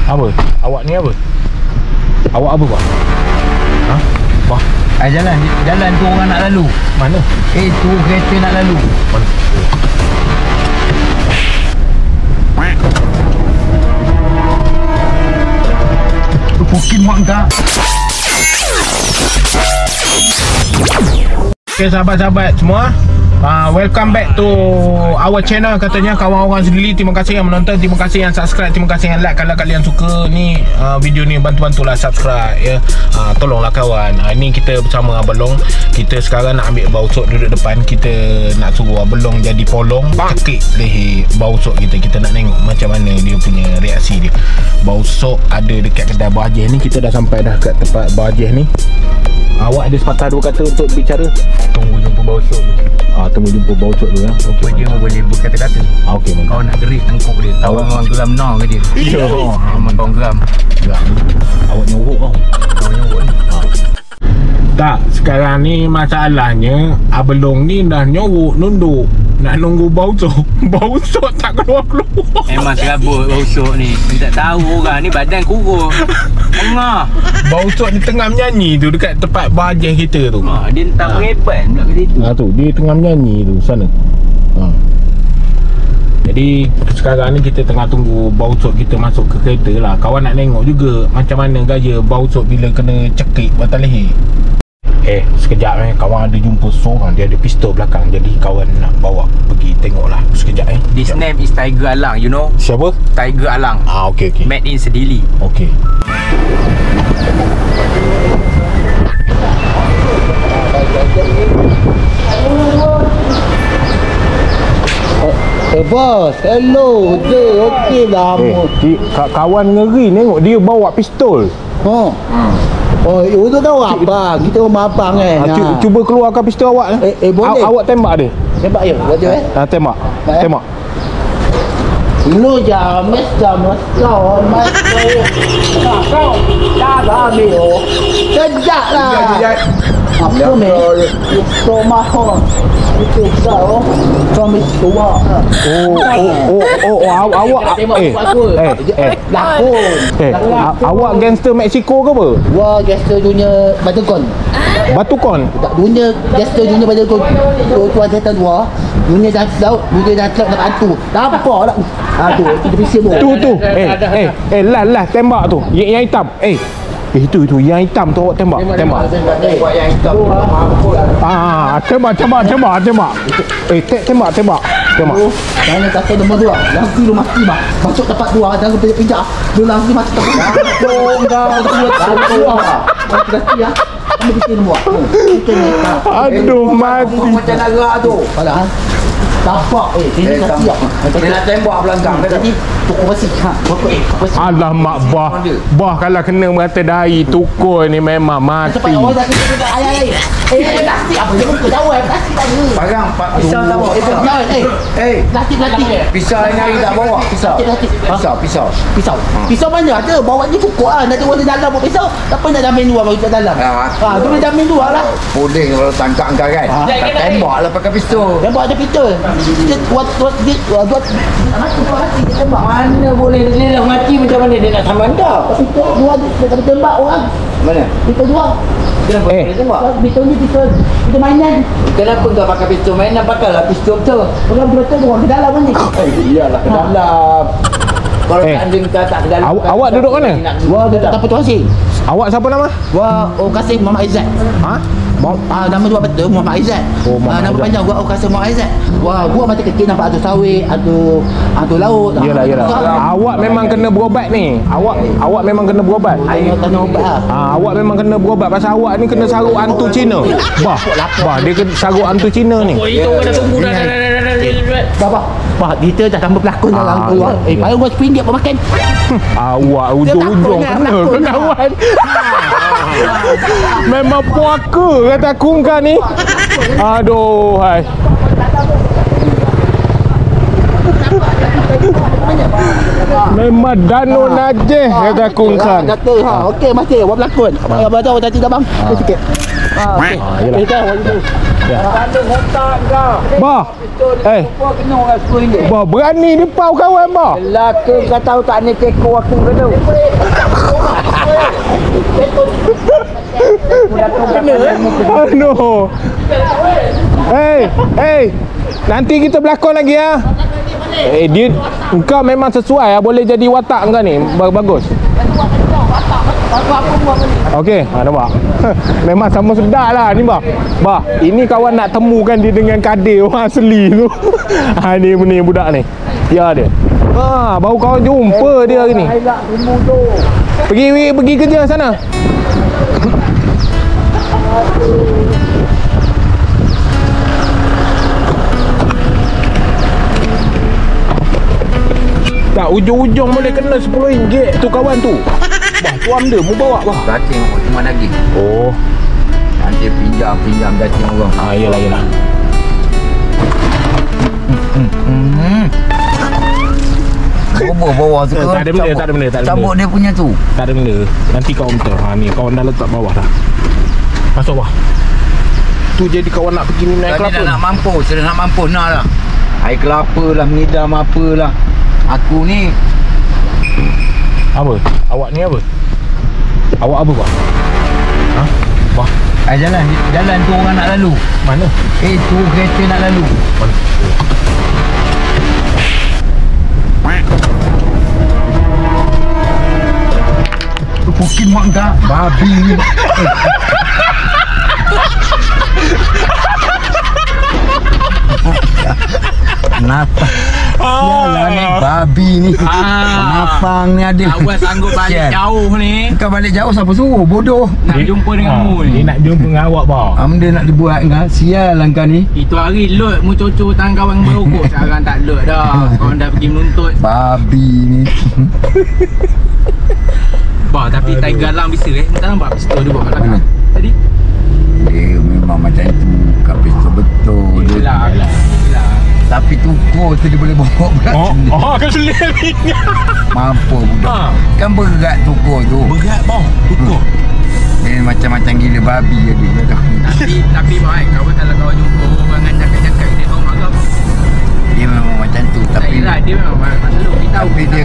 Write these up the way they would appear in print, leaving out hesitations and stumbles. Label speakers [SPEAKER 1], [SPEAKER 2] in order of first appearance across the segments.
[SPEAKER 1] Apa? Awak ni apa? Awak apa, Pak? Ha? Pak?
[SPEAKER 2] Jalan tu orang nak lalu.
[SPEAKER 1] Mana?
[SPEAKER 2] Tu kereta nak lalu.
[SPEAKER 1] Mana?
[SPEAKER 2] Pukin mak kau.
[SPEAKER 1] Okay, sahabat-sahabat semua, welcome back to our channel. Katanya kawan orang sendiri. Terima kasih yang menonton, terima kasih yang subscribe, terima kasih yang like. Kalau kalian suka ni video ni, bantu-bantulah subscribe ya. Tolonglah kawan. Ni kita bersama Abang Long. Kita sekarang nak ambil bausok duduk depan. Kita nak suruh Abang Long jadi polong, cekik leher bausok kita. Kita nak tengok macam mana dia punya reaksi dia. Bausok ada dekat kedai Bahjeh ni. Kita dah sampai dah kat tempat Bahjeh ni. Awak ada sepatah dua kata untuk bicara?
[SPEAKER 2] Tunggu jumpa bausok tu.
[SPEAKER 1] Tunggu jumpa bausok tu ya.
[SPEAKER 2] Okay, dia boleh berkata-kata.
[SPEAKER 1] Okey,
[SPEAKER 2] kau nak gerik tengkuk dia. Tahu orang geram no ke dia?
[SPEAKER 1] Ya.
[SPEAKER 2] Kau geram.
[SPEAKER 1] Awak nyorok tau.
[SPEAKER 2] Kau nyorok ni.
[SPEAKER 1] Tak, sekarang ni masalahnya Abang Long ni dah nyorok nunduk. Nak nunggu bausok. Bausok tak keluar-keluar.
[SPEAKER 2] Memang serabut bausok ni. Tak tahu orang ni badan kurus. Tengah.
[SPEAKER 1] Bausok ni tengah menyanyi tu dekat tempat Bahjeh kita tu.
[SPEAKER 2] Dia tak mengebat pula ke situ.
[SPEAKER 1] Tu dia tengah menyanyi tu sana. Jadi sekarang ni kita tengah tunggu bausok kita masuk ke kereta lah. Kawan nak tengok juga macam mana gaya bausok bila kena cekik batang leher. Sekejap kawan ada jumpa seorang. Dia ada pistol belakang. Jadi kawan nak bawa pergi tengok lah. Sekejap
[SPEAKER 2] This name is Tiger Alang, you know.
[SPEAKER 1] Siapa?
[SPEAKER 2] Tiger Alang.
[SPEAKER 1] Okey.
[SPEAKER 2] Made in Sedili.
[SPEAKER 1] Okey.
[SPEAKER 3] Bos, hello. Okey lah.
[SPEAKER 1] Kawan ngeri tengok dia bawa pistol.
[SPEAKER 3] Itu tahu apa? Kita rumah abang
[SPEAKER 1] Cuba keluarkan pistol awak.
[SPEAKER 3] Boleh.
[SPEAKER 1] Awak tembak dia.
[SPEAKER 3] Tembak ya? Baca
[SPEAKER 1] Tembak. Tembak.
[SPEAKER 3] Lu jangan kau kau dah ambil. Sejak lah. Apa ni? Itu mahal. Itu kau. Kami tua.
[SPEAKER 1] Awak awak gangster Mexico ke apa?
[SPEAKER 3] Wah, gangster dunia Batukon. Tak dunia gangster dunia Batukon. Tuan setan dua. Dunia dah laut, dunia dah kelab nak hantu. Tak apa lah. Tu kita bising
[SPEAKER 1] tu. Lah tembak tu. Yang hitam. Itu yang hitam tu awak tembak.
[SPEAKER 2] Tembak yang hitam.
[SPEAKER 1] Tembak.
[SPEAKER 3] Jangan kata nombor 2. Langsung lu mati bah. Masuk tempat 2 jangan pinjak. Lu langsung mati tempat 2. Mati ya. Kamu bikin buat.
[SPEAKER 1] Aduh mati.
[SPEAKER 2] Macam narak tu.
[SPEAKER 3] Padahal tapak dia nak siap.
[SPEAKER 2] Dia nak tembak belakang dia.
[SPEAKER 3] Jadi pokok besi.
[SPEAKER 1] Alamak bah kalau kena merata dahi tukul ni memang mati.
[SPEAKER 3] Cepat awak dah kena ayah. Plastik apa? Jangan kau jawab. Plastik tak ada.
[SPEAKER 2] Parang pisau tak bawa.
[SPEAKER 3] Plastik.
[SPEAKER 2] Pisau lain hari tak bawa.
[SPEAKER 3] Pisau mana ada? Bawa ni pukul lah. Nanti orang di dalam buat pisau. Tak pernah jamin dua bagi kat dalam. Tu boleh jamin dua lah.
[SPEAKER 2] Boleh kalau tangkap kau kan. Tembak lah pakai pistol.
[SPEAKER 3] Tembak ada pistol. Dia buat
[SPEAKER 2] mana boleh dia dah mati macam mana dia nak sama anda?
[SPEAKER 3] pistol dua dia tembak orang.
[SPEAKER 2] Mana?
[SPEAKER 3] Pistol dua.
[SPEAKER 2] Kenapa dia tembak?
[SPEAKER 3] Pistol ni pistol mainan.
[SPEAKER 2] Kenapa kau pakai pistol mainan? Pakailah pistol betul.
[SPEAKER 3] Orang betul orang ke dalam ni.
[SPEAKER 2] Iyalah ke dalam. Kalau anjing tak ke dalam.
[SPEAKER 1] Awak duduk mana?
[SPEAKER 3] Wah, dia tak apa Tuan.
[SPEAKER 1] Awak siapa nama?
[SPEAKER 3] Wah, Kasim Muhammad Aizat. Nama tu betul Muhammad Aizat. Nama panjang gua Kasim Muhammad Aizat. Wah, gua mata kecil nampak ada sawit, ada laut.
[SPEAKER 1] Yalah. Awak memang kena berobat ni. Awak memang kena berobat.
[SPEAKER 3] Kena ubat lah.
[SPEAKER 1] Awak memang kena berobat pasal awak ni kena saruk hantu Cina. Bah, dia kena saruk hantu Cina ni.
[SPEAKER 2] Itu dah tunggu dah.
[SPEAKER 3] Bah, kita dah tambah pelakon dalam keluar. Baru gua RM10 apa makan.
[SPEAKER 1] Awak ujung-ujung kena ke kawan. Memang puaka kata aku kau ni. Aduh hai. Memang Dano najih kata aku kan.
[SPEAKER 3] Kata okey masih awak berlakon. Abang tahu tadi dah bang. Sikit. Okey. Kita awak itu. Bandung otak kau.
[SPEAKER 1] Bah.
[SPEAKER 3] Kena orang RM10.
[SPEAKER 1] Bah berani ni pau kawan bah.
[SPEAKER 3] Lelaki kau tahu tak ni teko aku kena.
[SPEAKER 1] Aduh. Nanti kita berlakon lagi ya. Dia engkau memang sesuai ya, boleh jadi watak engkau ni. Bagus. Okey, nampak. Memang sama sedap lah ni bah. Bah, ini kawan nak temukan dia dengan kadir orang asli tu. Ni budak ni. Ya dia. Baru kau jumpa dia hari ni. Pergi kerja sana. Tak, ujung-ujung boleh kena RM10 tu kawan tu. Bah, tuan dia mu bawa bah.
[SPEAKER 2] Cacing cuma lagi.
[SPEAKER 1] Oh.
[SPEAKER 2] Nanti pinjam cacing orang.
[SPEAKER 1] Yelah.
[SPEAKER 2] Bawah tu
[SPEAKER 1] Tak ada benda.
[SPEAKER 2] Cabut dia punya tu.
[SPEAKER 1] Tak ada benda. Nanti kau minta. Ni kawan dah letak bawah dah. Masuk bawah. Tu jadi kawan nak pergi minum air kelapa.
[SPEAKER 2] Dah nak mampus nak lah. Air kelapa lah, ngidam apalah. Aku ni
[SPEAKER 1] apa? Awak ni apa? Awak apa bah? Bah.
[SPEAKER 2] Jalan tu orang nak lalu.
[SPEAKER 1] Mana?
[SPEAKER 2] Tu kereta nak lalu. Pukin mak kau babi ni. Kenapa? Sialah ni babi ni. Kenapa ni ada?
[SPEAKER 4] Awak sanggup balik jauh ni.
[SPEAKER 2] Kau balik jauh siapa suruh? Bodoh.
[SPEAKER 4] Nak jumpa dengan mu ni.
[SPEAKER 1] Dia nak jumpa dengan awak bah.
[SPEAKER 2] Dia nak dibuat kau. Sialah kau ni.
[SPEAKER 4] Itu hari load mu cucu tangan kawan merokok. Sekarang tak load dah. Kawan dah pergi menuntut.
[SPEAKER 2] Babi ni.
[SPEAKER 4] Bah, tapi Tiger Alam bisa Entah nampak pistol dia buat kat belakang. Tadi?
[SPEAKER 2] Dia memang macam tu. Kau pistol betul.
[SPEAKER 4] Yelah.
[SPEAKER 2] Tapi tukur tu dia boleh bawa berat sendiri.
[SPEAKER 1] Kau selir ni.
[SPEAKER 2] Mampu budak. Kan berat tukur tu.
[SPEAKER 1] Berat bang. Tukur.
[SPEAKER 2] Dia macam-macam gila babi je dia.
[SPEAKER 4] Tapi baik kawan kalau kawan jumpa orang dengan cakap-cakap dia kau marah.
[SPEAKER 2] Dia memang macam tu. Tapi
[SPEAKER 4] Yelah dia memang selalu kita tahu.
[SPEAKER 2] Tapi dia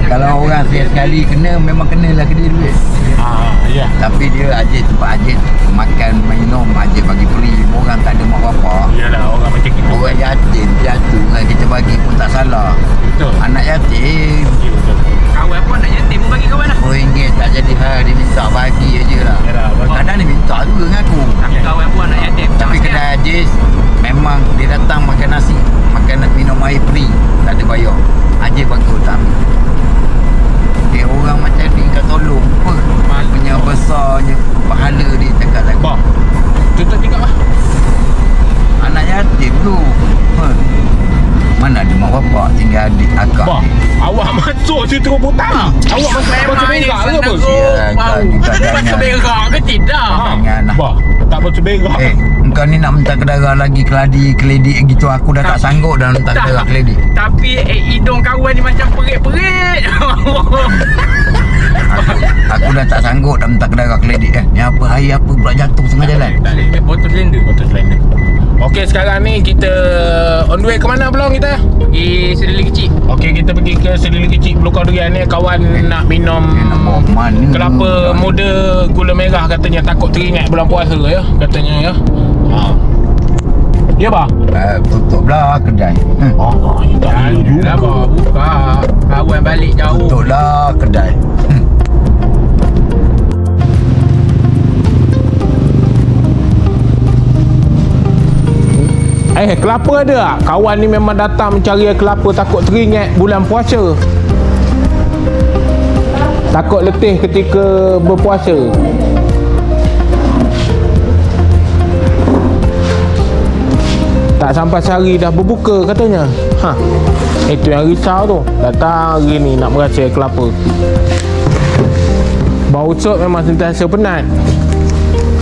[SPEAKER 2] kalau orang sekali kena memang kenalah ke dia duit.
[SPEAKER 1] Ya.
[SPEAKER 2] Tapi dia tempat Ajit makan minum Ajit bagi free. Orang tak ada mak bapak.
[SPEAKER 1] Yalah, orang macam kita.
[SPEAKER 2] Orang yatim jatuh kan kita bagi pun tak salah.
[SPEAKER 1] Betul.
[SPEAKER 2] Anak yatim.
[SPEAKER 1] Betul.
[SPEAKER 4] Kawan pun nak yatim mu bagi kawan lah.
[SPEAKER 2] RM10 tak jadi hal dia minta bagi aje lah.
[SPEAKER 1] Yalah,
[SPEAKER 2] Kadang dia minta juga dengan aku.
[SPEAKER 4] Tapi kawan pun nak yatim.
[SPEAKER 2] Tapi kedai Ajit memang dia datang makan nasi, makan minum air free, tak ada bayar. Ajit bagus tak ambil. Dia orang macam ni kau tolong apa? Punya besarnya pahala dia cakap lagi.
[SPEAKER 1] Bah. Tutup juga lah.
[SPEAKER 2] Anak yatim tu. Mana ada mak bapak tinggal adik akak.
[SPEAKER 1] Bah. Awak masuk situ putang. Awak masuk
[SPEAKER 4] Memang ini
[SPEAKER 1] berak ke apa?
[SPEAKER 4] Bau berak ke tidak?
[SPEAKER 2] Janganlah.
[SPEAKER 1] Bah. Tak baca berak.
[SPEAKER 2] Engkau ni nak minta kedara lagi keledik gitu. Aku dah tak sanggup dah minta kedara keledik.
[SPEAKER 4] Tapi hidung kawan ni macam perit-perit.
[SPEAKER 2] Aku dah tak sanggup dah minta kedara keledik Ni apa air apa pula jatuh tengah jalan.
[SPEAKER 4] Tak boleh botol slender.
[SPEAKER 1] Okey, sekarang ni kita on the way ke mana belum kita?
[SPEAKER 4] Pergi Sedili Kecil.
[SPEAKER 1] Okey, kita pergi ke Sedili Kecil Blokau Durian ni. Kawan nak minum kelapa muda gula merah katanya, takut teringat bulan puasa ya katanya ya. Ya bah?
[SPEAKER 2] Tutuplah kedai.
[SPEAKER 1] Tak ada juga.
[SPEAKER 4] Buka. Kawan balik jauh.
[SPEAKER 2] Tutuplah kedai.
[SPEAKER 1] Kelapa ada tak? Kawan ni memang datang mencari kelapa, takut teringat bulan puasa. Takut letih ketika berpuasa. Tak sampai sehari dah berbuka katanya. Itu yang risau tu. Datang hari ni nak merasa kelapa. Bau sop memang sentiasa penat.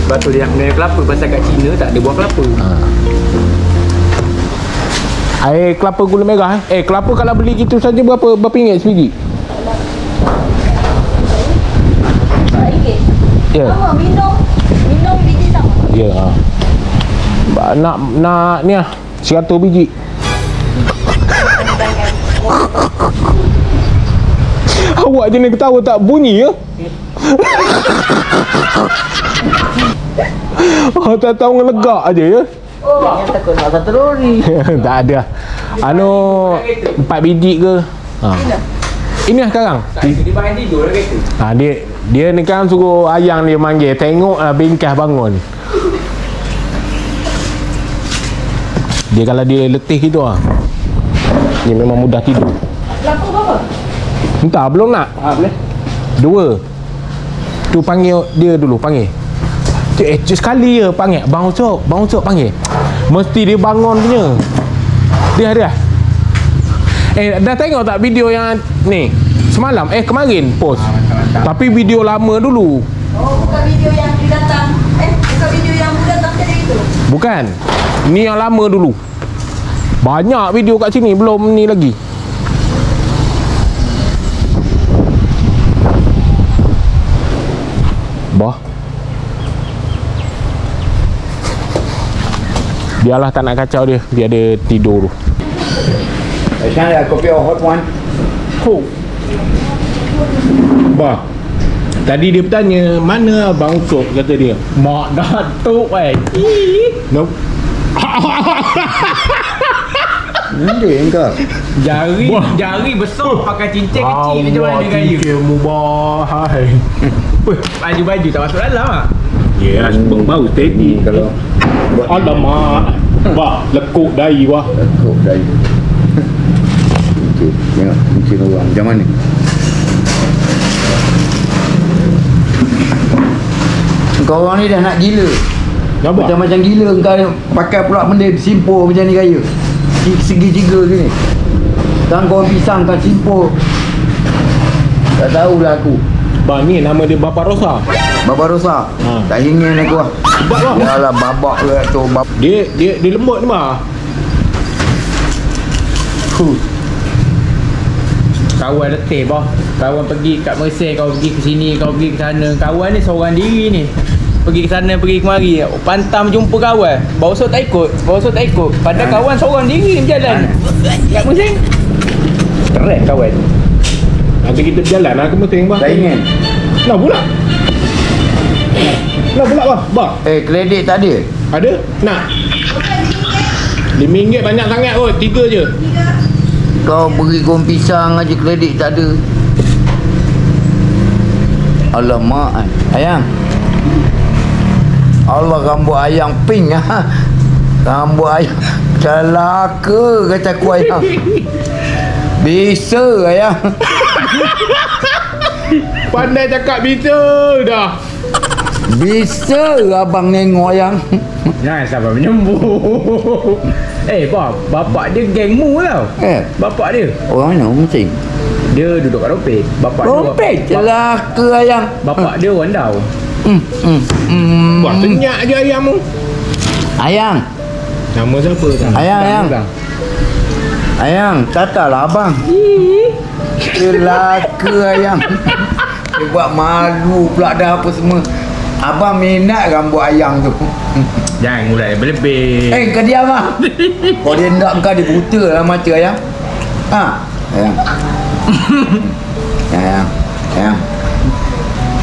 [SPEAKER 4] Sebab tu dia nak minum kelapa. Pasal kat China tak ada buah kelapa.
[SPEAKER 1] Air kelapa gula merah. Kelapa kalau beli gitu saja berapa ringgit sebiji? Ya.
[SPEAKER 5] Sama minum biji sama.
[SPEAKER 1] Ya. Nak ni 100 biji. Awak jenis ketawa tak bunyi ya? Tak tahu ngelegak aja ya?
[SPEAKER 3] Yang takut nak satu lori.
[SPEAKER 1] Tak ada. 4 biji ke? Ini lah sekarang.
[SPEAKER 4] Dia bahan tidur lah kereta.
[SPEAKER 1] Dia ni kan suruh ayang dia manggil. Tengok bingkas bangun. Dia kalau dia letih gitu dia memang mudah tidur.
[SPEAKER 5] Kelapa berapa?
[SPEAKER 1] Entah belum nak.
[SPEAKER 4] Boleh.
[SPEAKER 1] 2. Tu panggil dia dulu panggil. Cik sekali je panggil. Bang Ucok panggil. Mesti dia bangun punya. Dia. Dah tengok tak video yang ni? Semalam kemarin post. Tapi video lama dulu.
[SPEAKER 5] Oh, bukan video yang dia datang. Bukan video yang dia datang tadi itu.
[SPEAKER 1] Bukan. Ni yang lama dulu. Banyak video kat sini belum ni lagi. Bah. Biarlah tak nak kacau dia. Biar dia tidur dulu.
[SPEAKER 2] Sekarang ada kopi hot one.
[SPEAKER 1] Bah. Tadi dia bertanya, mana Abang Ucok, kata dia. Mak Datuk Nope.
[SPEAKER 2] Nanti engkau.
[SPEAKER 4] Jari besar pakai cincin kecil macam mana dia gaya.
[SPEAKER 1] Cincin mubahai.
[SPEAKER 4] Baju-baju tak masuk dalam ah.
[SPEAKER 1] Ya, bau steady.
[SPEAKER 2] Kalau buat
[SPEAKER 1] Alamak. Bah, lekuk dahi wah.
[SPEAKER 2] lekuk dari. Okey, tengok mungkin orang macam mana. Kau orang ni dah nak gila.
[SPEAKER 1] Apa?
[SPEAKER 2] Macam gila kau pakai pula benda simpul macam ni gaya. Segi-tiga sini. Kan kau pisang kan simpul. Tak tahulah aku.
[SPEAKER 1] Bah, ni nama dia Bapa Rosa.
[SPEAKER 2] Baba Rosa. Tak ingin aku lah.
[SPEAKER 1] Sebab lah.
[SPEAKER 2] Yalah babak ke tu.
[SPEAKER 1] Dia lembut ni bah.
[SPEAKER 4] Kawan letih bah. Kawan pergi kat Mersey, kau pergi ke sini, kau pergi ke sana. Kawan ni seorang diri ni. Pergi ke sana, pergi kemari. Pantam jumpa kawan. Bawa sok tak ikut. Padahal kawan seorang diri berjalan. Kat Mersey. Keren kawan.
[SPEAKER 1] Nanti kita berjalan lah ke Mersey bah.
[SPEAKER 2] Tak ingin.
[SPEAKER 1] Nak pula. Nak pula bah. Bah.
[SPEAKER 2] Kredit tak ada.
[SPEAKER 1] Ada? Nak? RM5 banyak sangat kot. 3 je.
[SPEAKER 2] Kau beri goreng pisang aja kredit tak ada. Alamak. Ayang. Allah rambut ayang pink ah. Rambut ayang celaka kata aku ayang. Bisa ayang.
[SPEAKER 1] Pandai cakap bisa dah.
[SPEAKER 2] Bisa abang nengok ayang.
[SPEAKER 4] Jangan sabar menyembuk. Bapak dia gengmu tau. Bapak dia.
[SPEAKER 2] Orang mana mesti?
[SPEAKER 4] Dia duduk kat dompet. Bapak
[SPEAKER 2] Dompet
[SPEAKER 4] dia.
[SPEAKER 2] celaka ayang.
[SPEAKER 4] Bapak dia orang Dau.
[SPEAKER 1] Buat senyak je ayam tu.
[SPEAKER 2] Ayang.
[SPEAKER 1] Nama siapa tak?
[SPEAKER 2] Ayang. Ayang, tatalah abang. Celaka ayang. Dia buat malu pula dah apa semua. Abang minat rambut ayang tu.
[SPEAKER 4] Jangan mulai berlebih.
[SPEAKER 2] Kau diam lah. Kau dia nak kau dia buta lah mata ayang. Ayang. Ayang.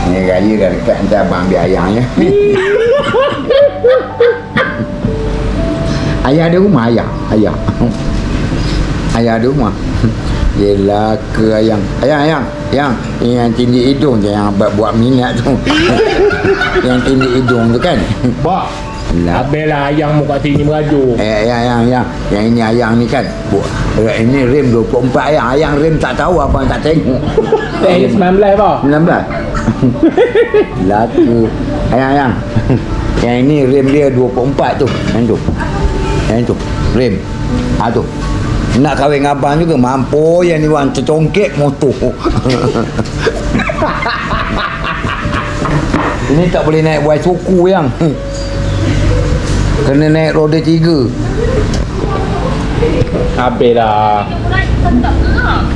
[SPEAKER 2] Ni raya dah dekat, nanti abang ambil ayang ya. Ayah ada rumah ayah. Ayah ada rumah. Yelah ke ayang. Ayang. Yang tindik hidung je yang abang buat minat tu. Yang tindik hidung tu kan.
[SPEAKER 1] Bah. Habislah ayam mu kat sini merajuk.
[SPEAKER 2] Ayang. Yang ini ayang ni kan. Ini rem 24 ayang. Ayang rem tak tahu abang tak tengok.
[SPEAKER 4] 19 bah.
[SPEAKER 2] 19. Laku. Ayang. Yang ini rem dia 24 tu. Yang tu. Rem. Tu. Nak kahwin dengan abang juga mampu yang ni orang tercongkek motor. Ini tak boleh naik buai suku yang. Kena naik roda 3.
[SPEAKER 4] Habis lah.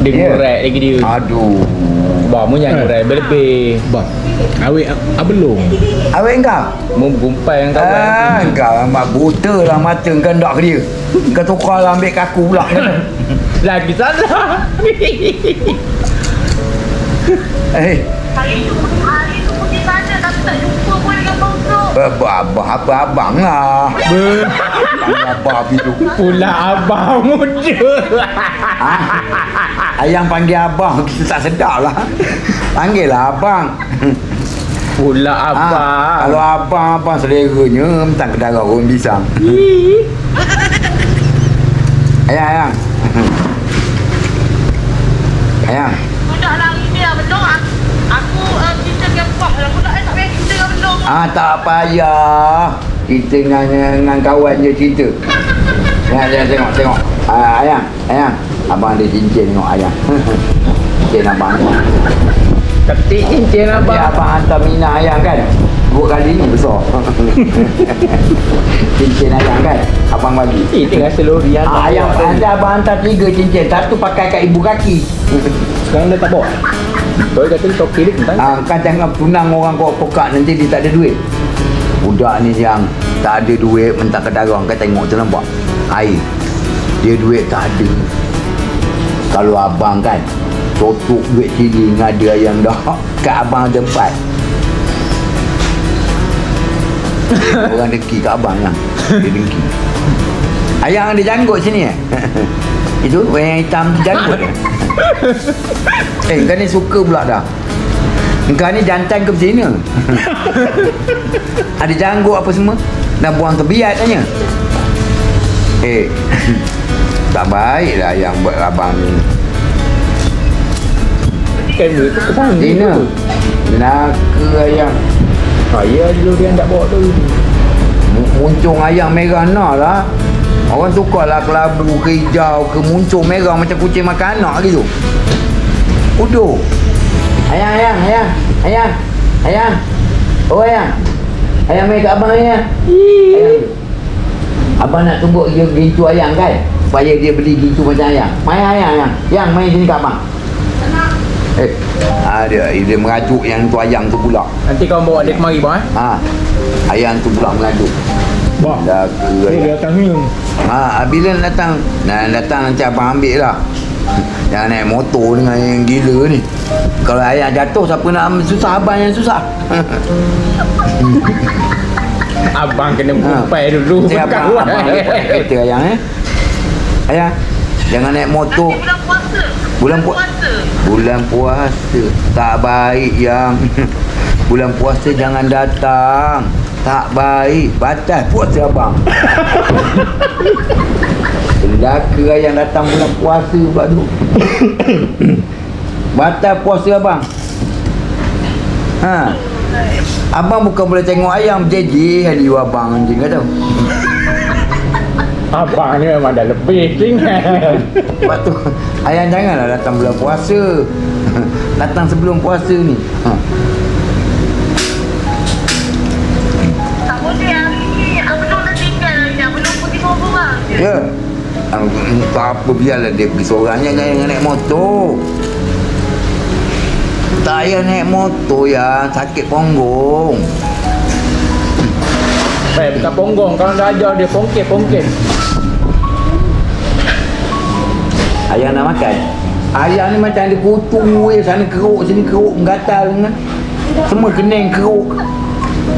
[SPEAKER 4] Dia ngorek lagi dia.
[SPEAKER 2] Aduh.
[SPEAKER 4] Bah, mu jangan ngorek lebih.
[SPEAKER 1] Bah, awet belum.
[SPEAKER 2] Awak engkau?
[SPEAKER 4] Mu gumpai yang kawan.
[SPEAKER 2] Engkau amat buta lah mata kau nak ke dia. Kau tukar lah ambil kaku pula kan.
[SPEAKER 4] Lagi salah.
[SPEAKER 5] Hari tu pergi sana tapi tak jumpa pun dengan Bang Bro.
[SPEAKER 2] Apa abang lah. Abang itu.
[SPEAKER 4] Pula abang muda.
[SPEAKER 2] Ayang panggil abang kita tak sedap lah. Panggil lah abang.
[SPEAKER 4] Pula abang.
[SPEAKER 2] Kalau abang seleranya mentang kedara orang pisang. Ayang. Ayang.
[SPEAKER 5] Budak lari dia betul. Aku cerita dengan Pak lah. Budak tak payah cerita dengan betul.
[SPEAKER 2] Tak payah. Kita dengan kawan je cerita. Jangan tengok. Ayang. Abang ada cincin tengok ayang. Cincin abang.
[SPEAKER 4] Ketik cincin abang.
[SPEAKER 2] Ya, abang hantar minah ayang kan? 2 kali ni besar. Cincin ayang kan? Abang bagi.
[SPEAKER 4] Tengah selori
[SPEAKER 2] Ayang ada abang hantar 3 cincin. 1 pakai kat ibu kaki.
[SPEAKER 4] Sekarang dah tak bawa. Kau kata topi dia tentang.
[SPEAKER 2] Kan jangan tunang orang kau pokak nanti dia tak ada duit. Budak ni yang tak ada duit mentang kedara. Kau tengok tu nampak air. Dia duit tak ada. Kalau abang kan totuk duit sini ada yang dah kat abang tempat. Orang dengki kat abang lah. Dia dengki. Ayang ada janggut sini Itu yang hitam tu janggut. Kau ni suka pula dah. Kau ni jantan ke berzina. Ada janggut apa semua. Nak buang tebiat tanya. Tak baik lah yang buat abang ni.
[SPEAKER 4] Kamera tu pesan
[SPEAKER 2] Zina. Naka ayang.
[SPEAKER 4] Saya dulu dia tak bawa tu.
[SPEAKER 2] Muncung ayam merah nak lah. Orang tukar lah kelabu ke hijau ke muncung merah macam kucing makan anak gitu. Uduh. Ayang. Oh ayang. Ayang main kat abang ayang. Ayang. Abang nak tumbuk dia gincu ayang kan? Supaya dia beli gincu macam ayang. Main ayang. Yang main sini kat abang. Dia merajuk yang tu ayang tu pula.
[SPEAKER 4] Nanti kau bawa dia kemari bang
[SPEAKER 2] Ayang tu pula merajuk.
[SPEAKER 1] Bah, dia datang ni.
[SPEAKER 2] Bila datang nanti abang ambil lah. Jangan naik motor dengan yang gila ni. Kalau ayang jatuh siapa nak susah, abang yang susah.
[SPEAKER 4] Abang kena gumpai dulu.
[SPEAKER 2] Abang kata ayang Ayang, jangan naik motor. Bulan puasa tak baik yang. Bulan puasa jangan datang. Tak baik. Batal puasa abang. Lelaka yang datang bulan puasa pula tu. Batal puasa abang. Abang bukan boleh tengok ayam jeje hari abang anjing kau tahu.
[SPEAKER 4] Abang ni memang dah lebih tinggal.
[SPEAKER 2] Sebab tu ayang janganlah datang bulan puasa. Datang sebelum puasa ni.
[SPEAKER 5] Tak boleh hari ni. Abang dah tinggal lagi. Abang pergi seorang.
[SPEAKER 2] Ya. Tak apa, biarlah dia pergi seorang. Jangan naik motor. Tak payah naik motor ya. Sakit punggung.
[SPEAKER 4] Baik, bukan ponggong. Kalau dah ajar dia pongkek.
[SPEAKER 2] Ayang nak makan? Ayang ni macam ada kutu. Sana keruk, sini keruk. Menggatal dengan. Semua kening keruk.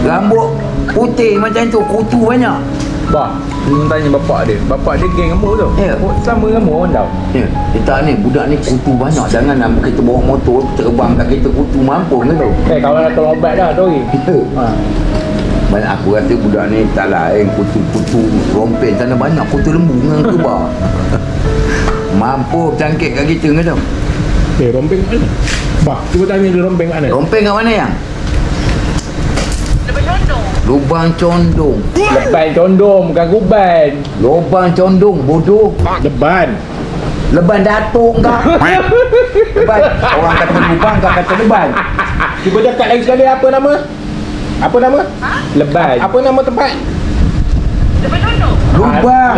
[SPEAKER 2] Rambut putih macam tu. Kutu banyak.
[SPEAKER 4] Bah, tanya bapak dia. Bapak dia geng gemuk tu.
[SPEAKER 2] Ya.
[SPEAKER 4] Sama gemuk orang tau.
[SPEAKER 2] Ya. Dia tak ni. Budak ni kutu banyak. Jangan nak kita bawa motor. Terbang kat kereta kutu. Mampu ke tu?
[SPEAKER 4] Kawan nak tolong obat dah tu.
[SPEAKER 2] Banyak aku rasa budak ni tak lain kutu-kutu rompen sana banyak kutu lembu dengan kebab. Mampu cangkit kat kita ke tau.
[SPEAKER 1] Rompeng kat mana? Bah, cuba tanya dia rompeng kat mana?
[SPEAKER 2] Rompeng kat mana yang?
[SPEAKER 5] Lepas condong.
[SPEAKER 2] Lubang condong.
[SPEAKER 4] Leban condong bukan guban.
[SPEAKER 2] Lubang condong bodoh.
[SPEAKER 1] Leban
[SPEAKER 2] datuk kau. Leban. Orang kata lubang kau kata leban.
[SPEAKER 1] Cuba cakap lagi sekali apa nama?
[SPEAKER 4] Leban.
[SPEAKER 1] Apa nama tempat?
[SPEAKER 5] Lepas duduk.
[SPEAKER 2] Lubang.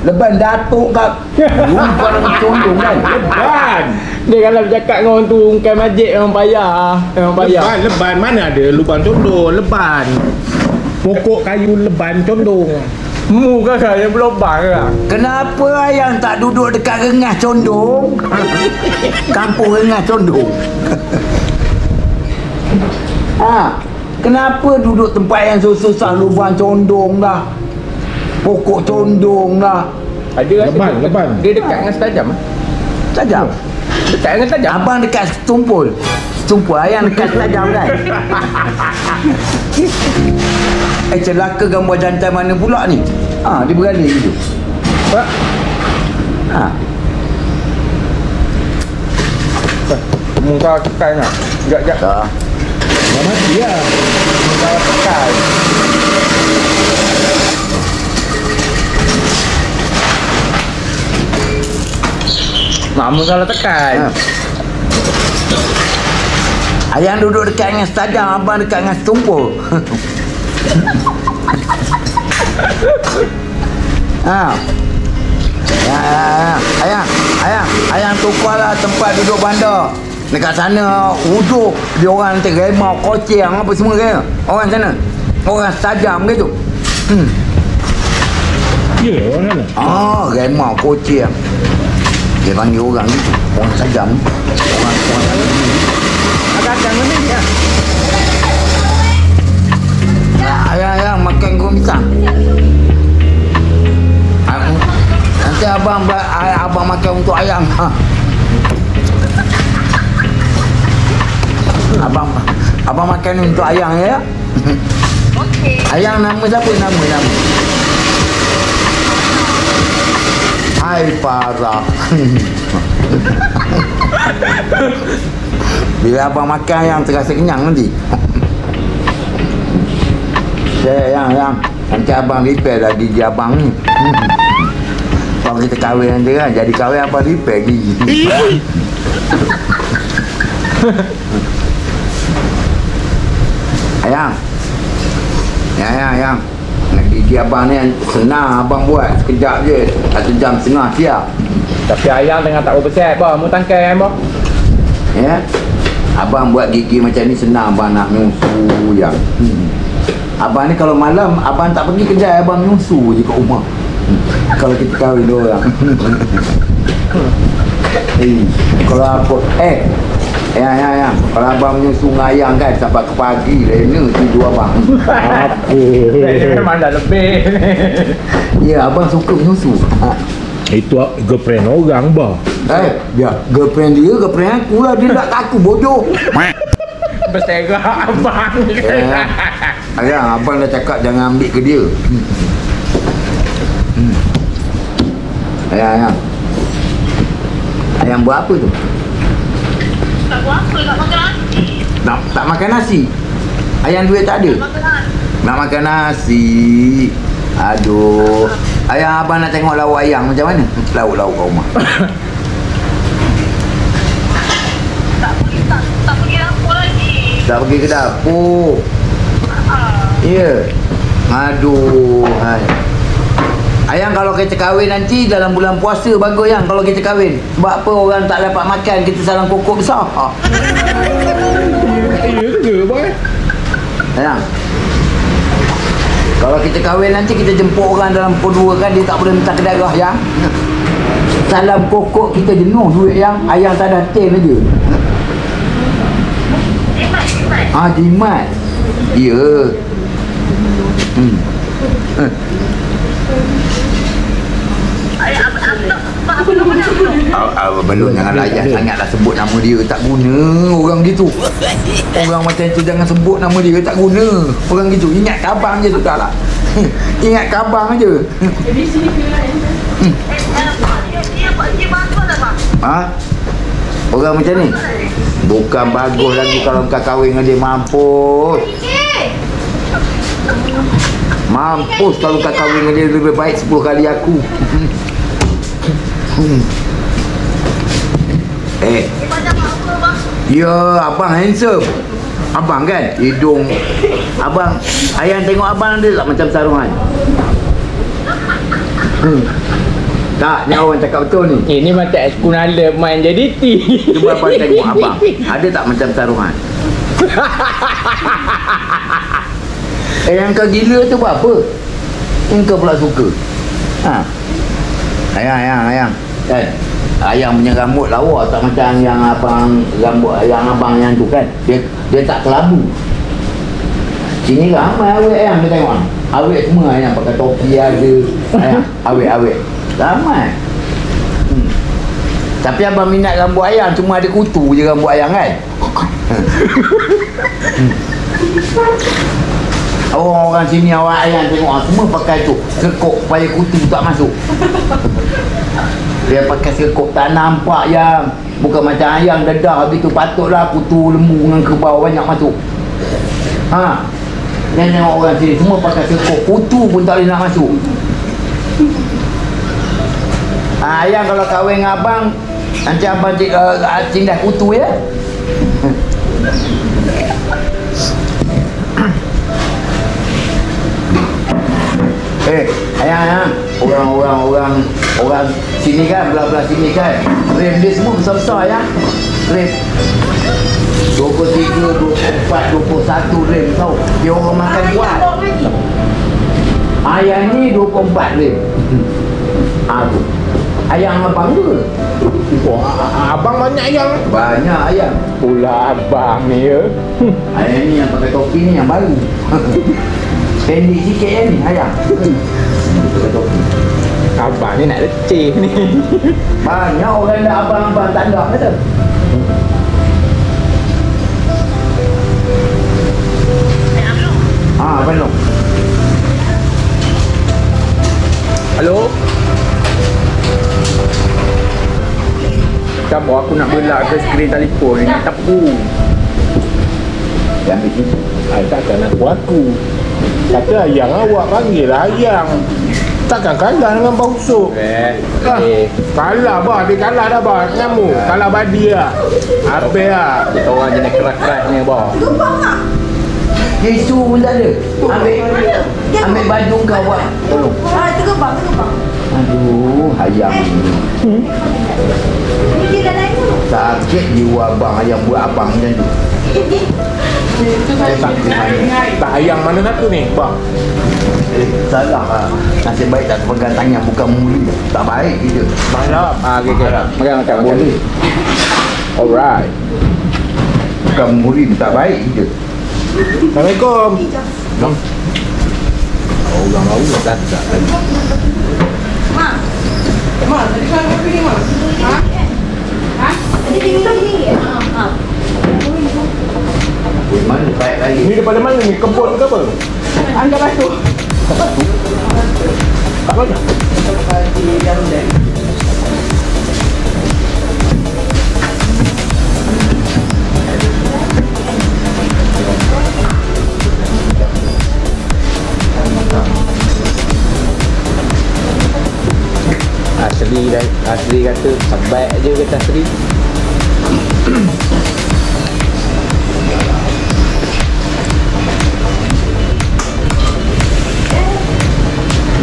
[SPEAKER 4] Leban
[SPEAKER 2] Datuk kat lubang condong kan.
[SPEAKER 4] Leban. Dia kalau bercakap dengan orang tu Ungkai majik memang payah. Memang payah.
[SPEAKER 1] Leban mana ada lubang condong. Leban. Pokok kayu leban condong.
[SPEAKER 4] Mu kakak yang berlubang kakak.
[SPEAKER 2] Kenapa ayang tak duduk dekat Rengas Condong? Kampung Rengas Condong. Kenapa duduk tempat yang susah-susah lubang condong dah? Pokok condong dah.
[SPEAKER 4] Ada
[SPEAKER 1] Leban.
[SPEAKER 4] Dia dekat dengan setajam.
[SPEAKER 2] Tajam.
[SPEAKER 4] Dekat dengan setajam.
[SPEAKER 2] Abang dekat Setumpul. Setumpul ayang dekat setajam kan? Celaka gambar jantan mana pula ni? Dia berani gitu.
[SPEAKER 4] Pak. Muka tekan tak? Sekejap.
[SPEAKER 2] Tak.
[SPEAKER 1] Dah mati lah.
[SPEAKER 4] Muka tekan. Mak salah tekan.
[SPEAKER 2] Ayang duduk dekat dengan setajam, abang dekat dengan Setumpul. Ayang tukarlah tempat duduk bandar. Dekat sana ujung dia orang nanti remau, koceng apa semua kan. Orang sana. Orang setajam gitu.
[SPEAKER 1] Ya, orang mana?
[SPEAKER 2] Remau, koceng. Dia panggil orang gitu. Orang setajam. Orang
[SPEAKER 4] Agak-agak mana ni?
[SPEAKER 2] Ayang makan goreng pisang. Nanti abang makan untuk ayang. Abang makan untuk ayang ya.
[SPEAKER 5] Okey.
[SPEAKER 2] Ayang nama siapa? Nama. Hai Farah. Bila abang makan ayang terasa kenyang nanti. Yang nanti abang repair dah gigi abang ni. Kalau kita kahwin nanti kan, jadi kahwin abang repair gigi. Ayang. Nak gigi abang ni senang abang buat sekejap je. 1 jam setengah siap.
[SPEAKER 4] Tapi ayang tengah tak berpesan apa. Mu tangkai apa?
[SPEAKER 2] Ya. Abang buat gigi macam ni senang abang nak nyusu yang. Abang ni kalau malam abang tak pergi kedai, abang nyusu je kat rumah. Kalau kita kahwin dua orang. Kalau apa yang kalau abang menyusu ayang kan sampai ke pagi lena tidur abang.
[SPEAKER 4] Memang dah lebih.
[SPEAKER 2] Ya, abang suka menyusu.
[SPEAKER 1] Itu girlfriend orang bah.
[SPEAKER 2] Ya, girlfriend aku lah. Dia nak aku bodoh.
[SPEAKER 4] Berserak abang.
[SPEAKER 2] Ayang, abang dah cakap jangan ambil ke dia. Ayang buat apa tu?
[SPEAKER 5] Tak buat apa, nak makan nasi.
[SPEAKER 2] Tak makan nasi? Ayang duit tak ada? Nak makan nasi. Aduh. Ayang, abang nak tengok lauk ayang macam mana? Lauk-lauk kat rumah.
[SPEAKER 5] Tak pergi dapur lagi.
[SPEAKER 2] Tak pergi ke dapur? Ya. Aduh. Ayang, kalau kita kahwin nanti dalam bulan puasa bagus yang kalau kita kahwin. Sebab apa orang tak dapat makan, kita salam kokok besar.
[SPEAKER 1] Ya ke boy?
[SPEAKER 2] Ayang, kalau kita kahwin nanti kita jemput orang dalam pukul 2 kan, dia tak boleh minta kedarah yang. Salam kokok kita jenuh duit yang. Ayang tak ada ten aja. Jimat. Ya. Belum, jangan layan sangatlah sebut nama dia, tak guna orang gitu. Orang macam tu jangan sebut nama dia, tak guna orang gitu. Ingat kabang je sudah lah. Ingat kabang je. Orang macam ni bukan bagus lagi kalau kau kahwin dengan dia. Mampus kalau kau kahwin dengan dia. Lebih baik 10 kali aku. Ya, abang handsome. Abang kan hidung abang. Ayang tengok abang ada tak macam sarungan? Tak, ni orang cakap betul ni.
[SPEAKER 4] Ini macam Kunala main JDT.
[SPEAKER 2] Cuba abang tengok abang. Ada tak macam taruhan? Yang kau gila tu buat apa? Yang kau pula suka. Ha. Ayang. Kan? Ayang punya rambut lawa tak macam yang abang rambut yang abang yang tu kan. Dia tak kelabu. Sini ramai awet ayang dia tengok. Awet semua ayang pakai topi ada. Ayang, awet. Ramai. Tapi abang minat rambut ayang cuma ada kutu je rambut ayang kan. Orang-orang sini awak ayang tengok semua pakai tu sekok supaya kutu tak masuk. Dia pakai sekok tak nampak yang bukan macam ayang dedah habis tu patutlah kutu lembu dengan kerbau banyak masuk. Ha. Dan tengok orang sini semua pakai sekok kutu pun tak boleh nak masuk. Ha, ayang kalau kahwin dengan abang nanti abang cindah kutu ya. Ayang, orang sini kan, belah-belah sini kan, rem dia semua besar-besar ya. Rem 23, 24, 21 rem tau. Dia orang makan kuat. Ayang ni 24 rem. Aku ayang abang ke?
[SPEAKER 1] Wah, abang banyak ayang.
[SPEAKER 2] Banyak ayang.
[SPEAKER 4] Pula abang ni ya.
[SPEAKER 2] Ayang ni yang pakai topi ni yang baru. Pendek sikit ya ni ayang. Pakai topi.
[SPEAKER 4] Abang ni nak leceh ni.
[SPEAKER 2] Banyak orang dah abang-abang tak ada kata. Abang Long.
[SPEAKER 4] Halo. Sabar aku nak belak ke skrin telefon ni, nak tepu.
[SPEAKER 2] Yang itu.
[SPEAKER 1] Takkan aku. Kata ayang awak panggil lah ayang. Takkan kalah dengan bau sok. Kalah bah, dia kalah dah bah. Kamu kalah badi lah. Habis lah.
[SPEAKER 4] Kita orang jenis keras-keras ni bah.
[SPEAKER 2] Isu pun tak ada. Ambil baju kau buat. Tolong.
[SPEAKER 5] Tergebang.
[SPEAKER 2] Aduh, ayam ni.
[SPEAKER 5] Ni dia dah naik dulu.
[SPEAKER 2] Sakit jiwa abang ayam buat abang macam tu.
[SPEAKER 1] Tak ayang mana satu ni bang?
[SPEAKER 2] Salah lah. Nasib baik tak pegang tangan bukan mulut. Tak baik kita.
[SPEAKER 1] Malam.
[SPEAKER 4] Okey. Makan.
[SPEAKER 2] Boleh.
[SPEAKER 4] Alright.
[SPEAKER 2] Bukan murid tak baik kita.
[SPEAKER 1] Assalamualaikum.
[SPEAKER 2] Orang baru dah tak tadi.
[SPEAKER 5] Mak, tadi kan apa ni, Mak? Ha? Tadi tinggi. Ha.
[SPEAKER 2] Mana baik lagi?
[SPEAKER 1] Ni daripada mana ni? Kebun ke apa?
[SPEAKER 5] Anda batu.
[SPEAKER 1] Tak banyak.
[SPEAKER 4] Asri kata sebaik je kata Asri.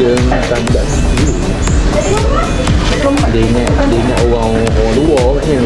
[SPEAKER 4] Dia macam budak dulu. Dia ingat orang luar katnya.